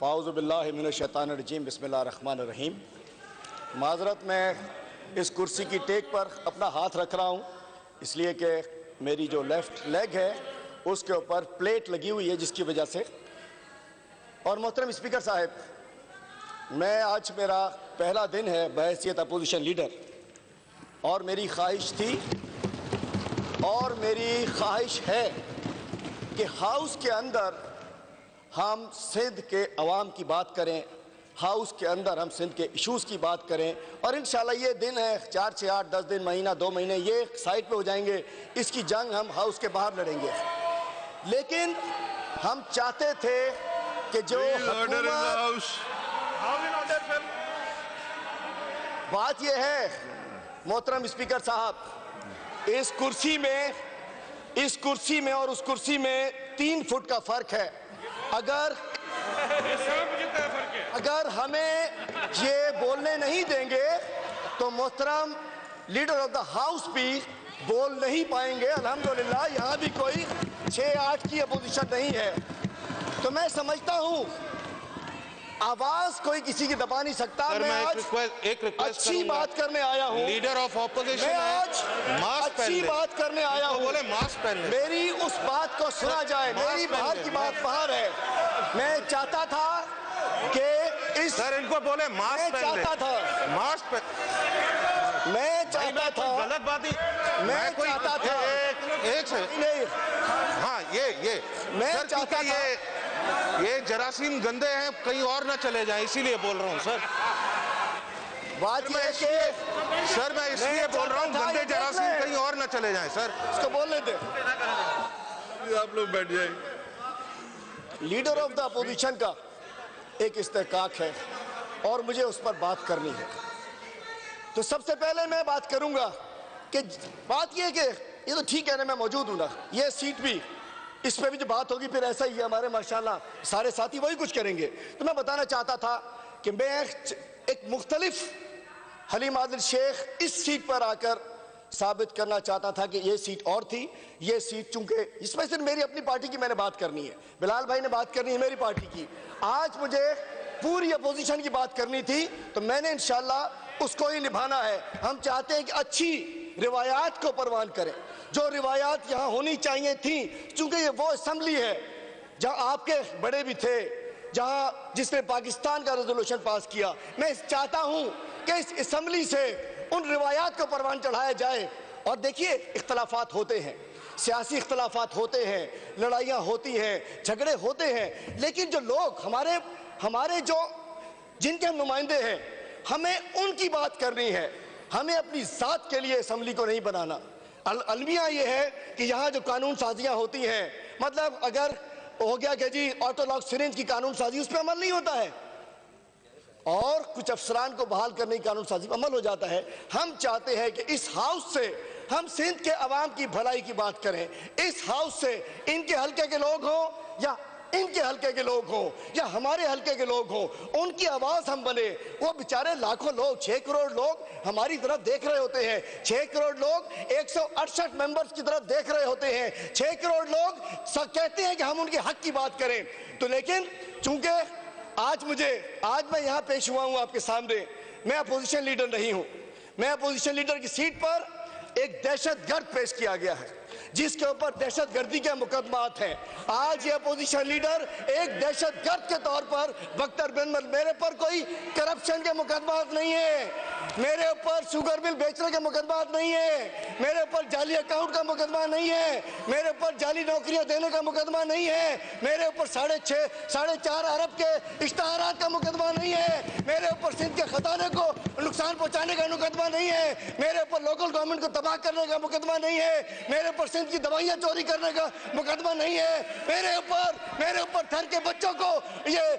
فاعوذ باللہ من الشیطان الرجیم بسم اللہ الرحمن الرحیم۔ معذرت، میں اس کرسی کی ٹیک پر اپنا ہاتھ رکھ رہا ہوں اس لیے کہ میری جو لیفٹ لیگ ہے اس کے اوپر پلیٹ لگی ہوئی ہے جس کی وجہ سے۔ اور محترم اسپیکر صاحب، میں آج میرا پہلا دن ہے بحیثیت اپوزیشن لیڈر، اور میری خواہش تھی اور میری خواہش ہے کہ ہاؤس کے اندر ہم سندھ کے عوام کی بات کریں، ہاؤس کے اندر ہم سندھ کے ایشوز کی بات کریں، اور انشاءاللہ یہ دن ہے 4 6 8 10 دن، مہینہ 2 مہینے یہ سائٹ پہ ہو جائیں گے، اس کی جنگ ہم ہاؤس کے باہر لڑیں گے۔ لیکن ہم چاہتے تھے کہ جو بات یہ ہے محترم اسپیکر صاحب، اس کرسی میں اور اس کرسی میں 3 فٹ کا فرق ہے۔ اگر ہمیں یہ بولنے نہیں دیں گے تو محترم لیڈر آف دا ہاؤس بھی بول نہیں پائیں گے۔ الحمدللہ یہاں بھی کوئی 6 8 کی اپوزیشن نہیں ہے، تو میں سمجھتا ہوں آواز کوئی کسی کی دبا نہیں سکتا۔ میں آج اچھی بات کرنے آیا ہوں، لیڈر آف اپوزیشن میں آج اچھی بات کرنے آیا ہوں، میری اس بات کو سنا جائے، میری باہر کی بات باہر ہے۔ میں چاہتا تھا کہ سر ان کو بولے ماسک پہن لے، ماسک پہن، میں چاہتا تھا غلط بات ہی، میں چاہتا تھا ایک سے ہاں میں سر چاہتا تھا یہ جراثیم گندے ہیں، کہیں اور نہ چلے جائیں، اسی لیے بول رہا ہوں سر۔ بات یہ ہے کہ سر میں اس لیے بول رہا ہوں گندے جراثیم کہیں اور نہ چلے جائیں سر۔ اس کو بولنے دیں، آپ لوگ بیٹھ جائیں۔ لیڈر آف دا اپوزیشن کا ایک استحقاق ہے اور مجھے اس پر بات کرنی ہے۔ تو سب سے پہلے میں بات کروں گا کہ بات یہ ہے کہ یہ تو ٹھیک ہے نا، میں موجود ہوں نا، یہ سیٹ بھی اس پہ بھی جو بات ہوگی پھر ایسا ہی ہے، ہمارے ماشاءاللہ سارے ساتھی وہی کچھ کریں گے۔ تو میں بتانا چاہتا تھا کہ میں ایک مختلف حلیم عادل شیخ اس سیٹ پر آ کر ثابت کرنا چاہتا تھا کہ یہ سیٹ اور تھی، یہ سیٹ چونکہ اس میں صرف میری اپنی پارٹی کی میں نے بات کرنی ہے، بلال بھائی نے بات کرنی ہے میری پارٹی کی، آج مجھے پوری اپوزیشن کی بات کرنی تھی، تو میں نے انشاءاللہ اس کو ہی نبھانا ہے۔ ہم چاہتے ہیں کہ اچھی روایات کو پروان کریں، جو روایات یہاں ہونی چاہیے تھیں، چونکہ یہ وہ اسمبلی ہے جہاں آپ کے بڑے بھی تھے، جس نے پاکستان کا ریزولوشن پاس کیا۔ میں چاہتا ہوں کہ اس اسمبلی سے ان روایات کو پروان چڑھایا جائے۔ اور دیکھیے اختلافات ہوتے ہیں، سیاسی اختلافات ہوتے ہیں، لڑائیاں ہوتی ہیں، جھگڑے ہوتے ہیں، لیکن جو لوگ ہمارے جو جن کے ہم نمائندے ہیں، ہمیں ان کی بات کرنی ہے، ہمیں اپنی ذات کے لیے اسمبلی کو نہیں بنانا۔ المیہ یہ ہے کہ یہاں جو قانون سازیاں ہوتی ہیں، مطلب اگر ہو گیا کہ جی آٹو لاک سرنج کی قانون سازی، اس پہ عمل نہیں ہوتا ہے، اور کچھ افسران کو بحال کرنے کی قانون سازی پر عمل ہو جاتا ہے۔ ہم چاہتے ہیں کہ اس ہاؤس سے ہم سندھ کے عوام کی بھلائی کی بات کریں، اس ہاؤس سے ان کے حلقے کے لوگ ہوں یا ان کے حلقے کے لوگ ہوں یا ہمارے حلقے کے لوگ ہوں، ان کی آواز ہم بنے۔ وہ بیچارے لاکھوں لوگ، 6 کروڑ لوگ ہماری طرف دیکھ رہے ہوتے ہیں، 6 کروڑ لوگ 168 ممبرز کی طرف دیکھ رہے ہوتے ہیں، 6 کروڑ لوگ سب کہتے ہیں کہ ہم ان کے حق کی بات کریں۔ تو لیکن چونکہ آج میں یہاں پیش ہوا ہوں آپ کے سامنے، میں اپوزیشن لیڈر نہیں ہوں، میں اپوزیشن لیڈر کی سیٹ پر ایک دہشت گرد پیش کیا گیا ہے جس کے اوپر دہشت گردی کے مقدمات ہیں۔ آج یہ اپوزیشن لیڈر ایک دہشت گرد کے طور پر بختر بن میرے پر کوئی کرپشن کے مقدمات نہیں ہیں، میرے اوپر شوگر مل بیچنے کے مقدمات نہیں ہیں، میرے اوپر جعلی اکاؤنٹ کا مقدمہ نہیں ہے، میرے اوپر جعلی نوکریاں دینے کا مقدمہ نہیں ہے، میرے اوپر 4.5 ارب کے اشتہارات کا مقدمہ نہیں ہے، میرے اوپر سندھ کے خزانے کو نقصان پہنچانے کا مقدمہ نہیں ہے، میرے اوپر لوکل گورنمنٹ کو تباہ کرنے کا مقدمہ نہیں ہے، میرے اوپر سندھ کی دوائیاں چوری کرنے کا مقدمہ نہیں ہے، میرے اوپر تھر کے بچوں کو یہ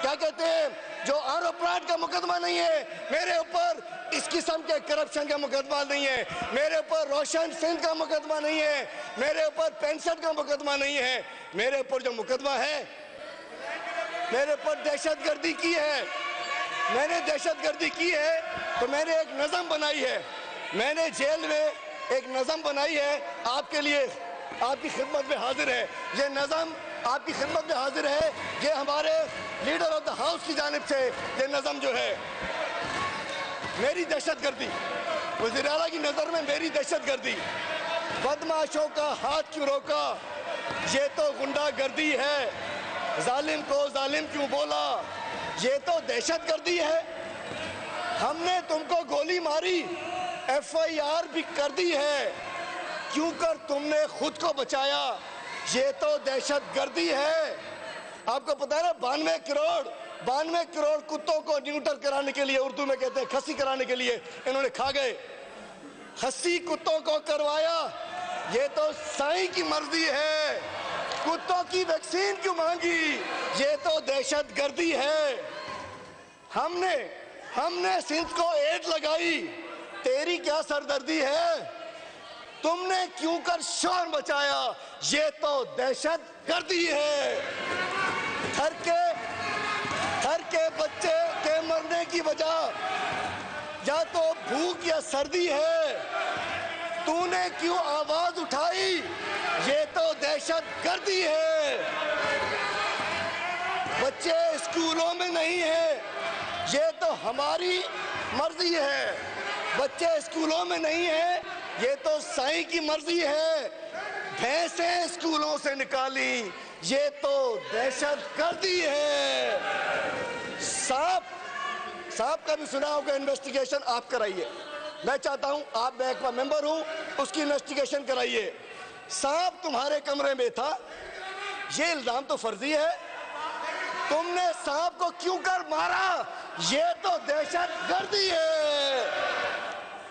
کیا کہتے ہیں جو آرو پلانٹ کا مقدمہ نہیں ہے، میرے اوپر اس قسم کے کرپشن کا مقدمہ نہیں ہے، میرے اوپر روشن سندھ کا مقدمہ نہیں ہے، میرے اوپر پینشن کا مقدمہ نہیں ہے، میرے اوپر جو مقدمہ ہے، میرے اوپر دہشت گردی کی ہے، میں نے دہشت گردی کی ہے، تو میں نے ایک نظم بنائی ہے، میں نے جیل میں ایک نظم بنائی ہے آپ کے لیے، آپ کی خدمت میں حاضر ہے، یہ نظم آپ کی خدمت میں حاضر ہے، یہ ہمارے لیڈر آف دا ہاؤس کی جانب سے یہ نظم جو ہے میری دہشت گردی، وزیر اعلیٰ کی نظر میں میری دہشت گردی، بدماشوں کا ہاتھ کیوں روکا، یہ تو غنڈہ گردی ہے، ظالم کو ظالم کیوں بولا، یہ تو دہشت گردی ہے، ہم نے تم کو گولی ماری FIR بھی کر دی ہے، کیوں کر تم نے خود کو بچایا، یہ تو دہشت گردی ہے۔ آپ کو پتا ہے نا 92 کروڑ کتوں کو نیوٹر کرانے کے لیے، اردو میں کہتے ہیں کھسی کرانے کے لیے انہوں نے کھا گئے، کھسی کتوں کو کروایا، یہ تو سائیں کی مرضی ہے، کتوں کی ویکسین کیوں مانگی، یہ تو دہشت گردی ہے، ہم نے سندھ کو ایڈ لگائی، تیری کیا سردردی ہے، تم نے کیوں کر شور مچایا، یہ تو دہشت گردی ہے۔ تھر کے بچے کے مرنے کی وجہ یا تو بھوک یا سردی ہے، تو نے کیوں آواز اٹھائی، یہ تو دہشت گردی ہے۔ بچے اسکولوں میں نہیں ہیں، یہ تو ہماری مرضی ہے، بچے اسکولوں میں نہیں ہیں، یہ تو سائیں کی مرضی ہے، بھینسیں اسکولوں سے نکالی، یہ تو دہشت گردی ہے۔ صاحب کا بھی سنا ہوگا انویسٹیگیشن آپ کرائیے، میں چاہتا ہوں آپ محکمہ ممبر ہوں، اس کی انویسٹیگیشن کرائیے، صاحب تمہارے کمرے میں تھا، یہ الزام تو فرضی ہے، تم نے صاحب کو کیوں کر مارا، یہ تو دہشت گردی ہے۔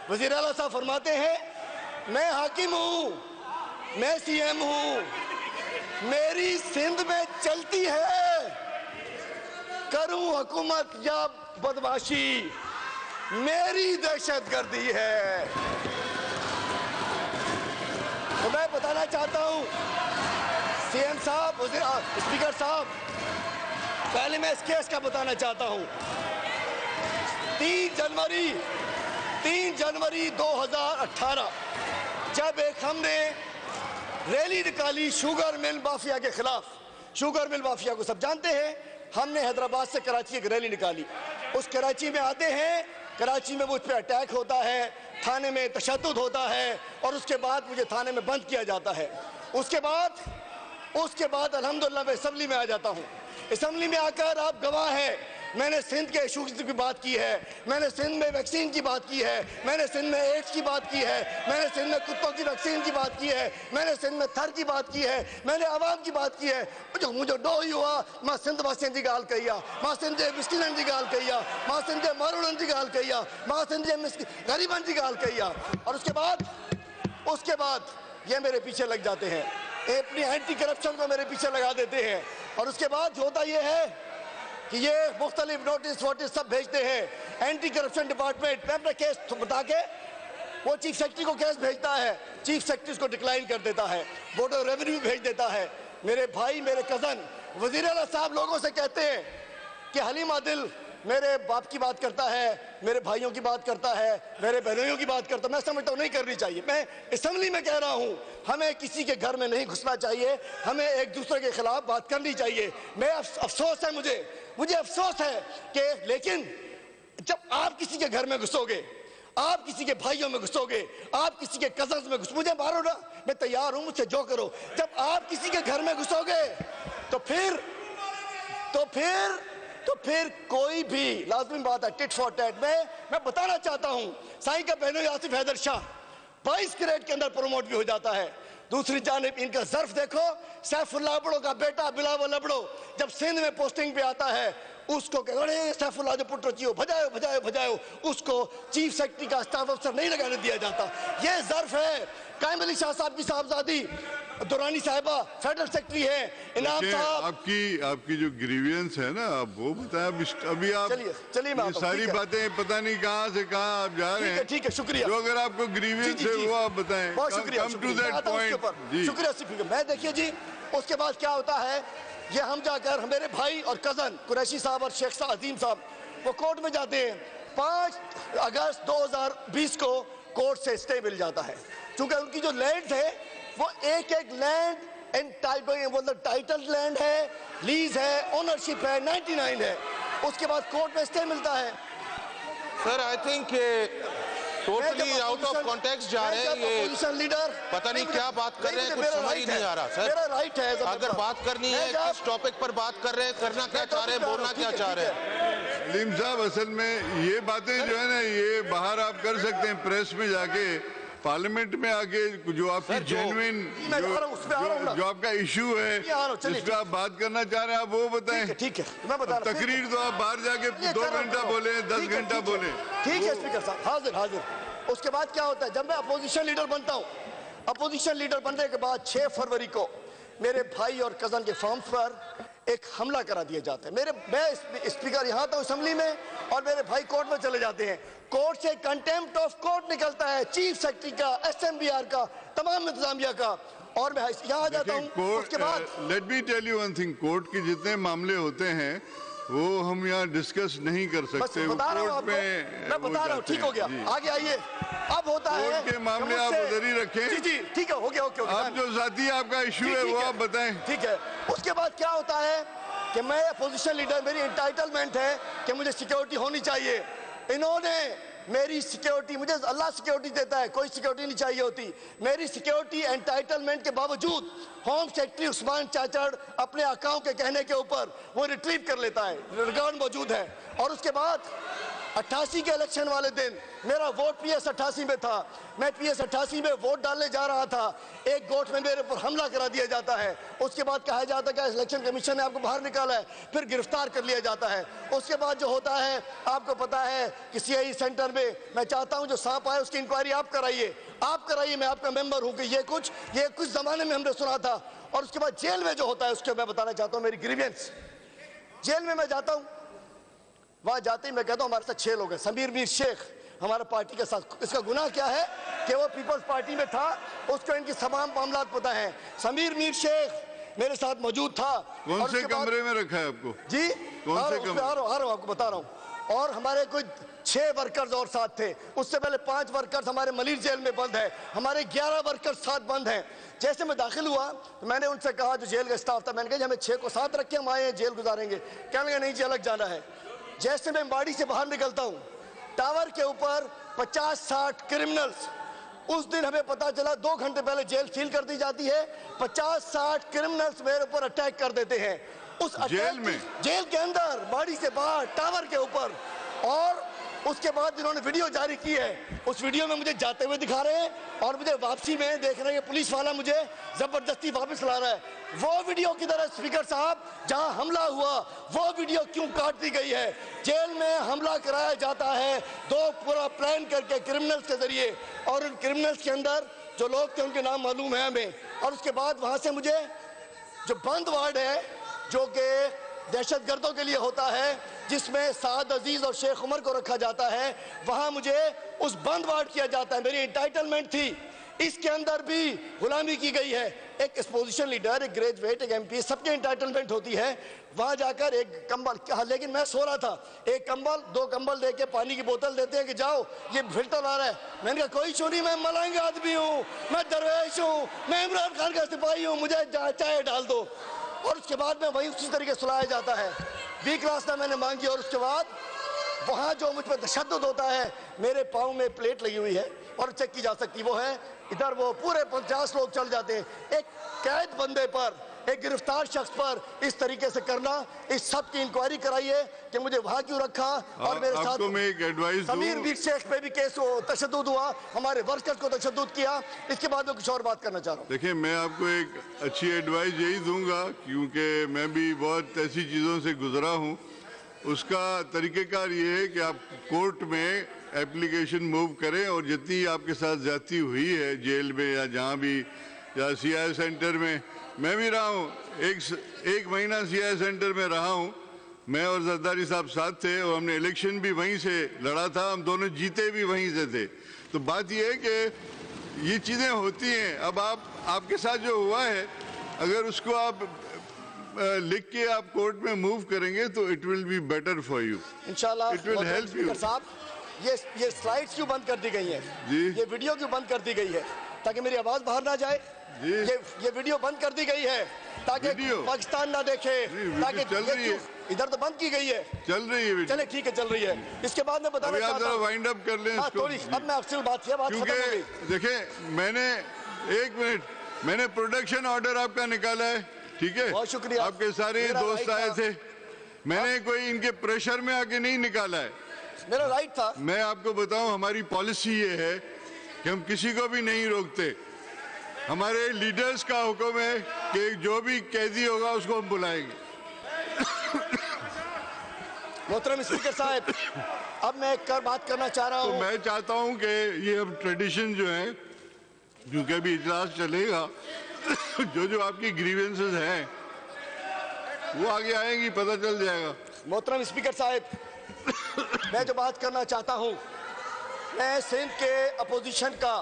وزیر اعلیٰ صاحب فرماتے ہیں میں حاکم ہوں، میں CM ہوں، میری سندھ میں چلتی ہے، کروں حکومت یا بدماشی، میری دہشت گردی ہے۔ تو میں بتانا چاہتا ہوں CM صاحب، اسپیکر صاحب، پہلے میں اس کیس کا بتانا چاہتا ہوں 3 جنوری 2018 جب ہم نے ریلی نکالی شوگر مل مافیا کے خلاف، شوگر مل مافیا کو سب جانتے ہیں، ہم نے حیدرآباد سے کراچی ایک ریلی نکالی، اس کراچی میں آتے ہیں، کراچی میں مجھ پہ اٹیک ہوتا ہے، تھانے میں تشدد ہوتا ہے، اور اس کے بعد مجھے تھانے میں بند کیا جاتا ہے، اس کے بعد الحمدللہ میں اسمبلی میں آ جاتا ہوں، اسمبلی میں آ کر آپ گواہ ہیں، میں نے سندھ کے ایشوز کی بات کی ہے، میں نے سندھ میں ویکسین کی بات کی ہے، میں نے سندھ میں ایڈز کی بات کی ہے، میں نے سندھ میں کتوں کی ویکسین کی بات کی ہے، میں نے سندھ میں تھر کی بات کی ہے، میں نے عوام کی بات کی ہے، مجھے ڈو ہی ہوا ماں سندھ واسین جی گال کہیا، ماں سندھ جے مسکینن جی گال کہیا، ماں سندھ جے ماروڑن جی گال کہیا، ماں سندھ جے غریبن جی گال کہیا، اور اس کے بعد یہ میرے پیچھے لگ جاتے ہیں، اپنی اینٹی کرپشن کو میرے پیچھے لگا دیتے ہیں، اور اس کے بعد ہوتا یہ ہے کہ یہ مختلف نوٹس ووٹس سب بھیجتے ہیں، اینٹی کرپشن ڈپارٹمنٹ میں اپنا کیس بتا کے وہ چیف سیکرٹری کو کیس بھیجتا ہے، چیف سیکرٹری اس کو ڈکلائن کر دیتا ہے، بورڈ آف ریونیو بھیج دیتا ہے، میرے بھائی میرے کزن وزیر اعلیٰ صاحب لوگوں سے کہتے ہیں کہ حلیم عادل میرے باپ کی بات کرتا ہے، میرے بھائیوں کی بات کرتا ہے، میرے بہنوئیوں کی بات کرتا ہے، میں سمجھتا ہوں نہیں کرنی چاہیے، میں اسمبلی میں کہہ رہا ہوں ہمیں کسی کے گھر میں نہیں گھسنا چاہیے، ہمیں ایک دوسرے کے خلاف بات کرنی چاہیے، میں افسوس ہے مجھے افسوس ہے کہ لیکن جب آپ کسی کے گھر میں گھسو گے، آپ کسی کے بھائیوں میں گھسو گے، آپ کسی کے کزنز میں مجھے مارو نا، میں تیار ہوں، مجھ سے جو کرو، جب آپ کسی کے گھر میں گھسو گے تو پھر کوئی بھی لازمی بات ہے ٹٹ فار ٹیٹ میں بتانا چاہتا ہوں سائیں کا بہنوئی آصف حیدر شاہ 22 گریڈ کے اندر پروموٹ بھی ہو جاتا ہے، دوسری جانب ان کا ظرف دیکھو، سیف اللہ ابڑو کا بیٹا بلاول ابڑو جب سندھ میں پوسٹنگ پہ آتا ہے اس کو کہ ارے سیف اللہ جو پٹر چیو بھجاؤ اس کو چیف سیکرٹری کا اسٹاف افسر نہیں لگانے دیا جاتا، یہ ظرف ہے۔ قائم علی شاہ صاحب کی صاحبزادی دورانی صاحبہ فیڈرل سیکرٹری ہے، انعام صاحب آپ کی جو گریوینس ہے نا آپ وہ بتائیں، ابھی آپ چلیے میں ساری باتیں پتہ نہیں کہاں سے کہاں آپ جا رہے ہیں، ٹھیک ہے شکریہ، جو اگر آپ کو گریوینس ہے وہ آپ بتائیں، بہت شکریہ، شکریہ اسپیکر۔ میں دیکھیے جی اس کے بعد کیا ہوتا ہے، یہ ہم جا کر میرے بھائی اور کزن قریشی صاحب اور شیخ عظیم صاحب وہ کورٹ میں جاتے ہیں، 5 اگست 2020 کو کورٹ سے اسٹے مل جاتا ہے، چونکہ ان کی جو لینڈ ہے وہ ایک لینڈ ٹائٹل لینڈ ہے, لیز ہے, اونرشپ ہے, 99 ہے. اس کے بعد کورٹ میں اسٹے ملتا ہے. Sir I think totally out of context جا رہے ہیں, یہ لیڈر پتہ نہیں کیا بات کر رہے ہیں, کچھ سمجھ ہی نہیں آ رہا. سر میرا رائٹ ہے, اگر بات کرنی ہے کس ٹاپک پر بات کر رہے ہیں, کرنا کیا چاہ رہے ہیں, بولنا کیا چاہ رہے ہیں. علیم صاحب اصل میں یہ باتیں جو ہے نا یہ باہر آپ کر سکتے ہیں پریس میں جا کے, پارلیمنٹ میں آ کے جو آپ کی جینوین جو آپ کا ایشو ہے جس پہ آپ بات کرنا چاہ رہے ہیں آپ وہ بتائیں. ٹھیک ہے میں بتا رہا ہوں. تقریر تو آپ باہر جا کے 2 گھنٹہ بولیں, 10 گھنٹہ بولیں. ٹھیک ہے اسپیکر صاحب, حاضر حاضر. اس کے بعد کیا ہوتا ہے, جب میں اپوزیشن لیڈر بنتا ہوں, اپوزیشن لیڈر بننے کے بعد 6 فروری کو میرے بھائی اور کزن کے فارمز پر ایک حملہ کرا دیا جاتا ہے. میں اسپیکر یہاں تھا اسمبلی میں اور میرے بھائی کورٹ میں چلے جاتے ہیں. کورٹ سے کنٹیمپٹ آف کورٹ نکلتا ہے, چیف سیکرٹری کا, SMBR کا, تمام انتظامیہ کا, اور میں یہاں آ جاتا ہوں. اس کے بعد let me tell you one thing, court کے جتنے معاملے ہوتے ہیں وہ ہم یہاں ڈسکس نہیں کر سکتے. بتا رہا ہوں آپ کو, میں بتا رہا ہوں. ٹھیک ہو گیا, آگے آئیے. اب ہوتا ہے کورٹ کے معاملے آپ ادھر ہی رکھیں. جی جی ٹھیک ہے, ہو گیا. آپ جو ذاتی آپ کا ایشو ہے وہ آپ بتائیں. ٹھیک ہے. اس کے بعد کیا ہوتا ہے کہ میں اپوزیشن لیڈر, میری انٹائٹلمنٹ ہے کہ مجھے سیکیورٹی ہونی چاہیے. انہوں نے میری سیکیورٹی, مجھے اللہ سیکیورٹی دیتا ہے, کوئی سیکیورٹی نہیں چاہیے ہوتی. میری سیکیورٹی انٹائٹلمنٹ کے باوجود ہوم سیکرٹری عثمان چاچڑ اپنے آقاؤں کے کہنے کے اوپر وہ ریٹریو کر لیتا ہے, ریکارڈ موجود ہے. اور اس کے بعد 88 کے الیکشن والے دن میرا ووٹ PS 88 میں تھا, میں PS 88 میں ووٹ ڈالنے جا رہا تھا, ایک گوٹ میں میرے پر حملہ کرا دیا جاتا ہے. اس کے بعد کہا جاتا ہے کہ الیکشن کمیشن نے آپ کو باہر نکالا ہے, پھر گرفتار کر لیا جاتا ہے. اس کے بعد جو ہوتا ہے آپ کو پتا ہے کہ CIE سینٹر میں میں چاہتا ہوں جو سانپ آئے اس کی انکوائری آپ کرائیے, میں آپ کا ممبر ہوں کہ یہ کچھ زمانے میں ہم نے سنا تھا. اور اس کے بعد جیل میں جو ہوتا ہے اس کے میں بتانا چاہتا ہوں میری گریوینس. جیل میں جاتا ہوں, وہاں جاتے ہی میں کہتا ہوں ہمارے ساتھ 6 لوگ ہیں. سمیر میر شیخ ہمارا پارٹی کے ساتھ, اس کا گناہ کیا ہے کہ وہ پیپلز پارٹی میں تھا, اس کو ان کی تمام معاملات پتہ ہیں. سمیر میر شیخ میرے ساتھ موجود تھا. کون سے کمرے میں رکھا ہے آپ کو؟ جی کون سے کمرے؟ آ رہا ہوں آپ کو بتا رہا ہوں. اور ہمارے کوئی 6 ورکرز اور ساتھ تھے. اس سے پہلے 5 ورکرز ہمارے ملیر جیل میں بند ہیں, ہمارے 11 ورکرز ساتھ بند ہیں. جیسے میں داخل ہوا تو میں نے ان سے کہا, جو جیل کا اسٹاف تھا, میں نے کہا ہمیں 6 کو ساتھ رکھ کے ہم آئے ہیں جیل گزاریں گے. کہنے لگے نہیں جی الگ جانا ہے. جیسے میں باڑی سے باہر نکلتا ہوں, ٹاور کے اوپر 50-60 کرمنلز, اس دن ہمیں پتا چلا 2 گھنٹے پہلے جیل سیل کر دی جاتی ہے, 50-60 کرمنلز میرے اوپر اٹیک کر دیتے ہیں. اس جیل میں, جیل کے اندر, باڑی سے باہر, ٹاور کے اوپر. اور اس کے بعد انہوں نے ویڈیو جاری کی ہے, اس ویڈیو میں مجھے جاتے ہوئے دکھا رہے ہیں اور مجھے واپسی میں دیکھ رہے ہیں کہ پولیس والا مجھے زبردستی واپس لا رہا ہے. وہ ویڈیو کی طرح اسپیکر صاحب جہاں حملہ ہوا وہ ویڈیو کیوں کاٹ دی گئی ہے؟ جیل میں حملہ کرایا جاتا ہے 2 پورا پلان کر کے کرمنلز کے ذریعے, اور ان کرمنلز کے اندر جو لوگ تھے ان کے نام معلوم ہیں ہمیں. اور اس کے بعد وہاں سے مجھے جو بند وارڈ ہے جو کہ دہشت گردوں کے لیے ہوتا ہے, جس میں سعد عزیز اور شیخ عمر کو رکھا جاتا ہے, وہاں مجھے اس بند وارڈ کیا جاتا ہے. میری انٹائٹلمنٹ تھی, اس کے اندر بھی غلامی کی گئی ہے. ایک ایکسپوزیشن لیڈر, ایک گریجویٹ, ایک MP, سب کی انٹائٹلمنٹ ہوتی ہے. وہاں جا کر ایک کمبل, لیکن میں سو رہا تھا, ایک کمبل 2 کمبل دے کے پانی کی بوتل دیتے ہیں کہ جاؤ یہ فلٹر آ رہا ہے. میں نے کہا کوئی چوری, میں ملنگ آدمی ہوں, میں درویش ہوں, میں عمران خان کا سپاہی ہوں, مجھے چائے ڈال دو. اور اس کے بعد میں وہی اسی طریقے سلایا جاتا ہے. B کلاس میں نے مانگی. اور اس کے بعد وہاں جو مجھ پر تشدد ہوتا ہے, میرے پاؤں میں پلیٹ لگی ہوئی ہے اور چیک کی جا سکتی, وہ ہے ادھر, وہ پورے 50 لوگ چل جاتے ہیں. ایک قید بندے پر, ایک گرفتار شخص پر اس طریقے سے کرنا, اس سب کی انکوائری کرائیے کہ مجھے وہاں کیوں رکھا. اور میرے ساتھ آپ کو میں ایک ایڈوائز دوں, سمیر میر شیخ پہ بھی کیس تشدد ہوا, ہمارے ورکرز کو تشدد کیا. اس کے بعد میں کچھ اور بات کرنا چاہ رہا ہوں. دیکھیں میں آپ کو ایک اچھی ایڈوائز یہی دوں گا, کیونکہ میں بھی بہت ایسی چیزوں سے گزرا ہوں. اس کا طریقہ کار یہ ہے کہ آپ کورٹ میں اپلیکیشن موو کریں, اور جتنی آپ کے ساتھ زیادتی ہوئی ہے جیل میں یا جہاں بھی, یا CIE سینٹر میں بھی رہا ہوں, ایک مہینہ CIE سینٹر میں رہا ہوں. میں اور زرداری صاحب ساتھ تھے, اور ہم نے الیکشن بھی وہیں سے لڑا تھا, ہم دونوں جیتے بھی وہیں سے تھے. تو بات یہ ہے کہ یہ چیزیں ہوتی ہیں. اب آپ کے ساتھ جو ہوا ہے, اگر اس کو آپ لکھ کے آپ کورٹ میں موو کریں گے تو it will be better for you. انشاءاللہ. It will help you. صاحب یہ سلائڈز کیوں بند کر دی گئی ہیں؟ جی۔ یہ ویڈیو کیوں بند کر دی گئی ہے؟ تاکہ میری آواز باہر نہ جائے؟ جی۔ یہ ویڈیو بند کر دی گئی ہے تاکہ ویڈیو؟ پاکستان نہ دیکھے، ویڈیو تاکہ چل رہی ہے۔ ادھر تو بند کی گئی ہے، چل رہی ہے ویڈیو۔ چلے ٹھیک ہے چل رہی ہے۔ اس کے بعد میں بتانا ابھی آپ چاہتا ذرا ہوں، وائنڈ اپ کر لیں اس کو، تھوڑی اب میں افصل بات کیا، بات ختم ہو گئی۔ کیونکہ دیکھیں میں نے ایک منٹ، میں نے پروڈکشن آرڈر آپ کا نکالا ہے، ٹھیک ہے؟ بہت شکریہ۔ آپ کے سارے میرا دوست رائٹ آئے تھا۔ تھے، میں نے کوئی ان کے پریشر میں آ کے نہیں نکالا ہے۔ میرا رائٹ تھا۔ میں آپ کو بتاؤں ہماری پالیسی یہ ہے کہ ہم کسی کو بھی نہیں روکتے۔ ہمارے لیڈرز کا حکم ہے کہ جو بھی قیدی ہوگا اس کو ہم بلائیں گے۔ محترم اسپیکر صاحب، اب میں ایک بات کرنا چاہ رہا تو ہوں۔ میں چاہتا ہوں کہ یہ اب ٹریڈیشن جو ہے، کیونکہ ابھی اجلاس چلے گا، جو آپ کی گریونسز ہیں وہ آگے آئیں گی، پتہ چل جائے گا۔ محترم اسپیکر صاحب، میں جو بات کرنا چاہتا ہوں، میں سندھ کے اپوزیشن کا،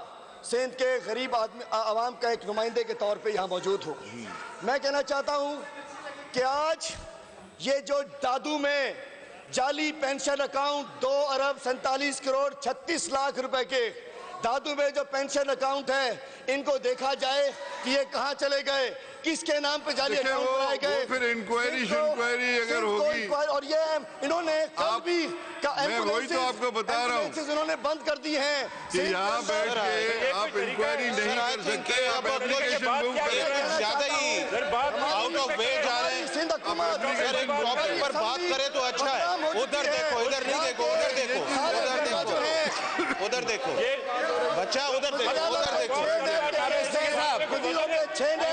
سندھ کے غریب عوام کا ایک نمائندے کے طور پہ یہاں موجود ہوں۔ میں کہنا چاہتا ہوں کہ آج یہ جو دادو میں جعلی پینشن اکاؤنٹ 2 ارب 47 کروڑ 36 لاکھ روپے کے دادو میں جو پینشن اکاؤنٹ ہے، ان کو دیکھا جائے کہ یہ کہاں چلے گئے، کس کے نام پہ جعلی دیکھیں اکاؤنٹ بنائے گئے۔ وہ پھر انکوائری اگر ہوگی، اور یہ انہوں نے کل بھی میں وہی تو آپ کو بتا رہا ہوں انہوں نے بند کر دی ہیں کہ یہاں بیٹھ کے آپ انکوائری نہیں کر سکتے، آپ اپلیکیشن موو کریں۔ زیادہ ہی آؤٹ آف وے جا رہے ہیں۔ سندھ حکومت اگر ایک ٹاپک پر بات کرے تو اچھا ہے۔ ادھر دیکھو، ادھر نہیں دیکھو، ادھر دیکھو، ادھر دیکھو، ادھر دیکھو، بچہ ادھر دیکھو، ادھر دیکھو۔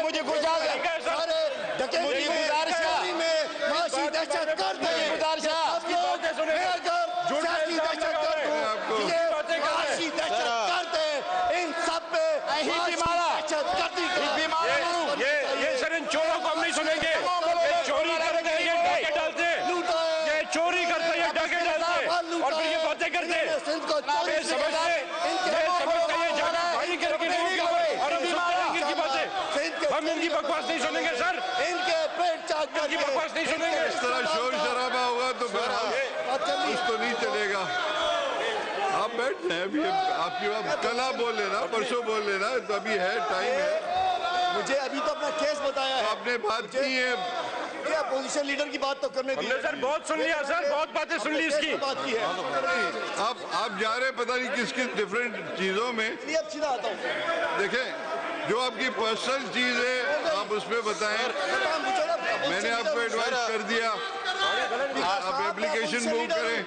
مجھے گزارش معاشی دہشت گرد معاشی دہشت گرد ان سب پہ دہشت گردی یہ سر ان چوروں کو ہم نہیں سنیں گے۔ یہ چوری کرتے ہیں، یہ ڈاکے ڈالتے ہیں، یہ چوری کرتے ہیں، یہ ڈاکے ڈالتے ہیں اور پھر یہ باتیں کرتے ہیں۔ یہ سمجھتے یہ جانا بھائی کر کے اور ہم سنتے ہیں ان کی باتیں۔ ہم ان کی بکواس نہیں سنیں گے سر، ان کے پیٹ چاک ان کی بکواس نہیں سنیں گے۔ اس طرح شور شرابہ ہوگا تو پھر اس تو نہیں چلے گا۔ آپ بیٹھ جائیں، ابھی آپ کی بات کل آپ بول لینا، پرسوں بول لینا، تو ابھی ہے، ٹائم ہے۔ مجھے ابھی تو اپنا کیس بتایا ہے، آپ نے بات کی ہے، یہ اپوزیشن لیڈر کی بات تو کرنے ہم دی نے سر بہت سن لیا سر، بہت باتیں سن لی اس کی۔ بات کی ہے، آپ جا رہے پتہ نہیں کس کس ڈیفرنٹ چیزوں میں۔ یہ اب سیدھا آتا ہوں۔ دیکھیں جو آپ کی پرسنل چیز ہے آپ اس پہ بتائیں، میں نے آپ کو ایڈوائز کر دیا، آپ اپلیکیشن موو کریں،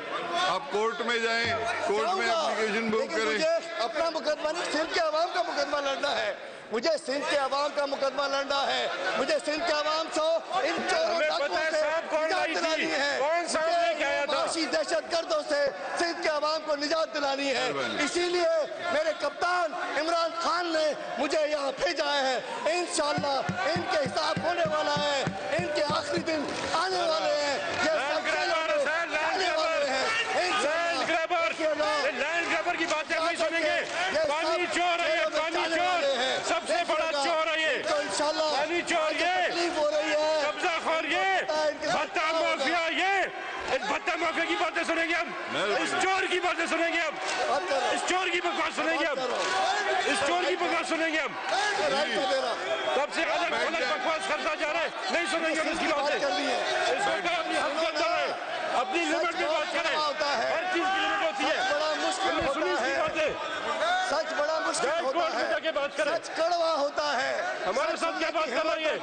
آپ کورٹ میں جائیں، کورٹ میں اپلیکیشن موو کریں۔ مجھے اپنا مقدمہ نہیں، سندھ کے عوام کا مقدمہ لڑنا ہے، مجھے سندھ کے عوام کا مقدمہ لڑنا ہے، مجھے سندھ کے عوام سے ان چوروں ڈاکوؤں سے نجات دلانی ہے، معاشی دہشت گردوں سے سندھ کے عوام کو نجات دلانی ہے۔ اسی لیے میرے کپتان عمران خان نے مجھے یہاں بھیجا ہے۔ انشاءاللہ ان کے حساب ہونے والا ہے، ان کے آخری دن آنے والے ہیں، لینڈ گریبر کی باتیں ہم نہیں سنیں گے۔ پانی چور ہے یہ، پانی چور، سب سے بڑا چور ہے یہ، پانی چور یہ، قبضہ خور یہ، بھتہ مافیا یہ، اس بھتہ مافیا کی باتیں سنیں گے ہم، اس چور کی باتیں سنیں گے ہم، اس چور کی بکواس سنیں گے ہم، اس چور کی بکواس سنیں گے ہم۔ تب سے الگ الگ بکواس کرتا جا رہا ہے، نہیں سنیں گے ہم اس کی باتیں۔ اس کو کہ اپنی حد کو کریں، اپنی لمٹ میں بات کریں، ہر چیز کی لمٹ ہوتی ہے۔ ہم نے سنی اس کی باتیں، سچ بڑا مشکل ہوتا ہے، بات کریں، سچ کڑوا ہوتا ہے۔ ہمارے ساتھ کیا بات کر رہا ہے یہ؟